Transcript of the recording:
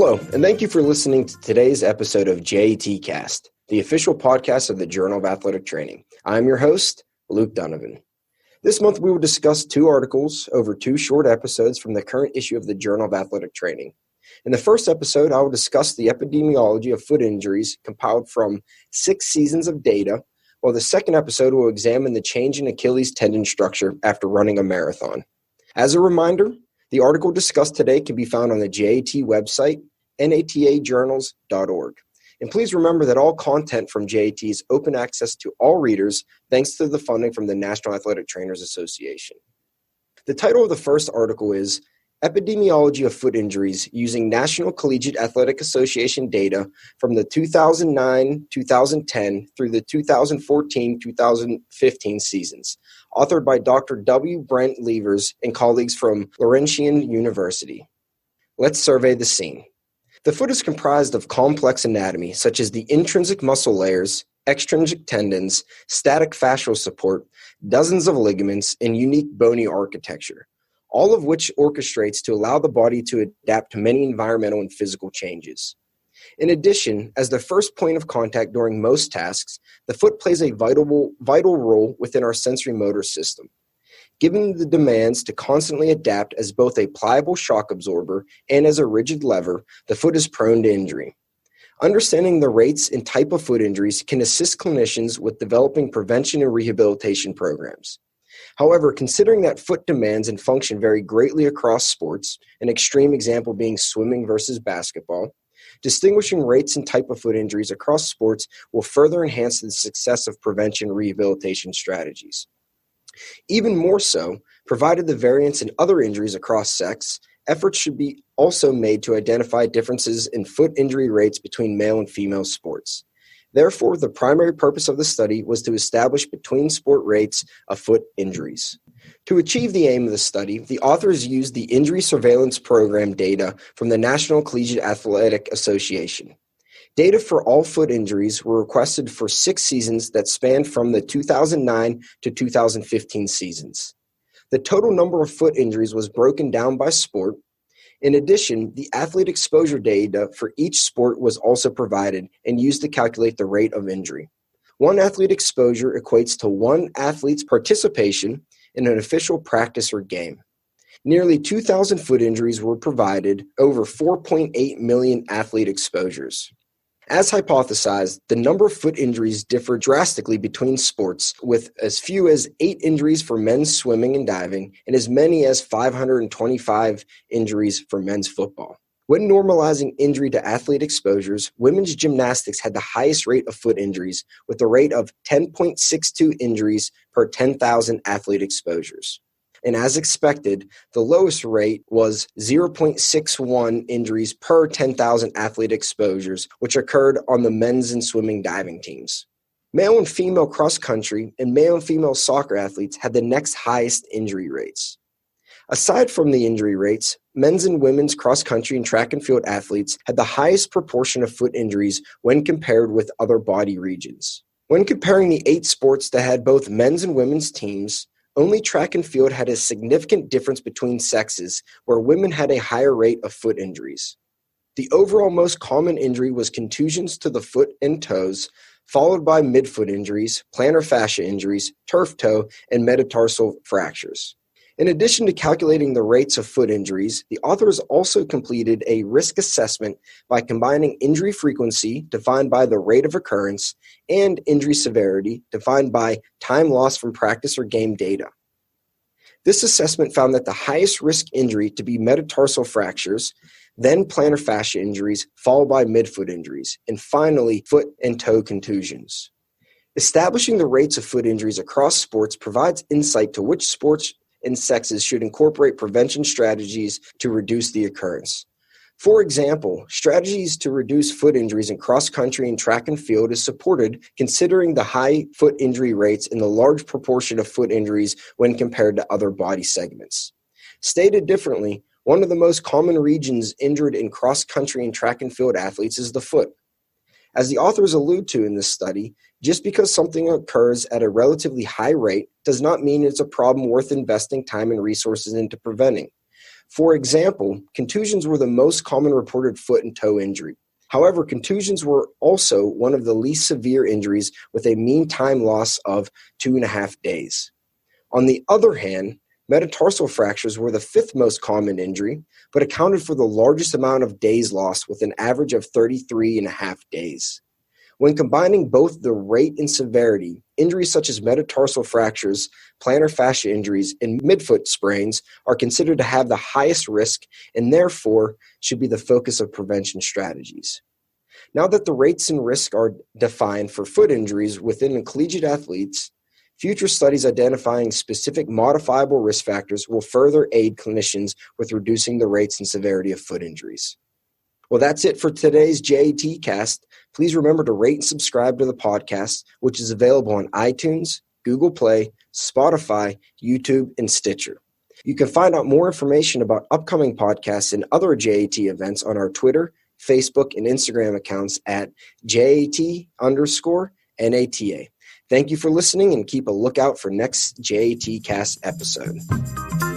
Hello, and thank you for listening to today's episode of JATCast, the official podcast of the Journal of Athletic Training. I'm your host, Luke Donovan. This month, we will discuss 2 articles over 2 short episodes from the current issue of the Journal of Athletic Training. In the first episode, I will discuss the epidemiology of foot injuries compiled from 6 seasons of data, while the second episode will examine the change in Achilles tendon structure after running a marathon. As a reminder, the article discussed today can be found on the JAT website, natajournals.org. And please remember that all content from JAT is open access to all readers thanks to the funding from the National Athletic Trainers Association. The title of the first article is Epidemiology of Foot Injuries Using National Collegiate Athletic Association Data from the 2009-2010 through the 2014-2015 seasons, authored by Dr. W. Brent Levers and colleagues from Laurentian University. Let's survey the scene. The foot is comprised of complex anatomy, such as the intrinsic muscle layers, extrinsic tendons, static fascial support, dozens of ligaments, and unique bony architecture, all of which orchestrates to allow the body to adapt to many environmental and physical changes. In addition, as the first point of contact during most tasks, the foot plays a vital role within our sensory motor system. Given the demands to constantly adapt as both a pliable shock absorber and as a rigid lever, the foot is prone to injury. Understanding the rates and type of foot injuries can assist clinicians with developing prevention and rehabilitation programs. However, considering that foot demands and function vary greatly across sports, an extreme example being swimming versus basketball, distinguishing rates and type of foot injuries across sports will further enhance the success of prevention and rehabilitation strategies. Even more so, provided the variance in other injuries across sex, efforts should be also made to identify differences in foot injury rates between male and female sports. Therefore, the primary purpose of the study was to establish between-sport rates of foot injuries. To achieve the aim of the study, the authors used the Injury Surveillance Program data from the National Collegiate Athletic Association. Data for all foot injuries were requested for 6 seasons that spanned from the 2009 to 2015 seasons. The total number of foot injuries was broken down by sport. In addition, the athlete exposure data for each sport was also provided and used to calculate the rate of injury. One athlete exposure equates to one athlete's participation in an official practice or game. Nearly 2,000 foot injuries were provided, over 4.8 million athlete exposures. As hypothesized, the number of foot injuries differ drastically between sports, with as few as 8 injuries for men's swimming and diving and as many as 525 injuries for men's football. When normalizing injury to athlete exposures, women's gymnastics had the highest rate of foot injuries, with a rate of 10.62 injuries per 10,000 athlete exposures. And as expected, the lowest rate was 0.61 injuries per 10,000 athlete exposures, which occurred on the men's and swimming diving teams. Male and female cross-country and male and female soccer athletes had the next highest injury rates. Aside from the injury rates, men's and women's cross-country and track and field athletes had the highest proportion of foot injuries when compared with other body regions. When comparing the 8 sports that had both men's and women's teams, only track and field had a significant difference between sexes, where women had a higher rate of foot injuries. The overall most common injury was contusions to the foot and toes, followed by midfoot injuries, plantar fascia injuries, turf toe, and metatarsal fractures. In addition to calculating the rates of foot injuries, the authors also completed a risk assessment by combining injury frequency, defined by the rate of occurrence, and injury severity, defined by time lost from practice or game data. This assessment found that the highest risk injury to be metatarsal fractures, then plantar fascia injuries, followed by midfoot injuries, and finally foot and toe contusions. Establishing the rates of foot injuries across sports provides insight to which sports and sexes should incorporate prevention strategies to reduce the occurrence. For example, strategies to reduce foot injuries in cross-country and track and field is supported considering the high foot injury rates and the large proportion of foot injuries when compared to other body segments. Stated differently, one of the most common regions injured in cross-country and track and field athletes is the foot. As the authors allude to in this study, just because something occurs at a relatively high rate does not mean it's a problem worth investing time and resources into preventing. For example, contusions were the most common reported foot and toe injury. However, contusions were also one of the least severe injuries with a mean time loss of 2.5 days. On the other hand, metatarsal fractures were the fifth most common injury, but accounted for the largest amount of days lost with an average of 33.5 days. When combining both the rate and severity, injuries such as metatarsal fractures, plantar fascia injuries, and midfoot sprains are considered to have the highest risk and therefore should be the focus of prevention strategies. Now that the rates and risk are defined for foot injuries within collegiate athletes, future studies identifying specific modifiable risk factors will further aid clinicians with reducing the rates and severity of foot injuries. Well, that's it for today's JATcast. Please remember to rate and subscribe to the podcast, which is available on iTunes, Google Play, Spotify, YouTube, and Stitcher. You can find out more information about upcoming podcasts and other JAT events on our Twitter, Facebook, and Instagram accounts at JAT_NATA. Thank you for listening and keep a lookout for next JATcast episode.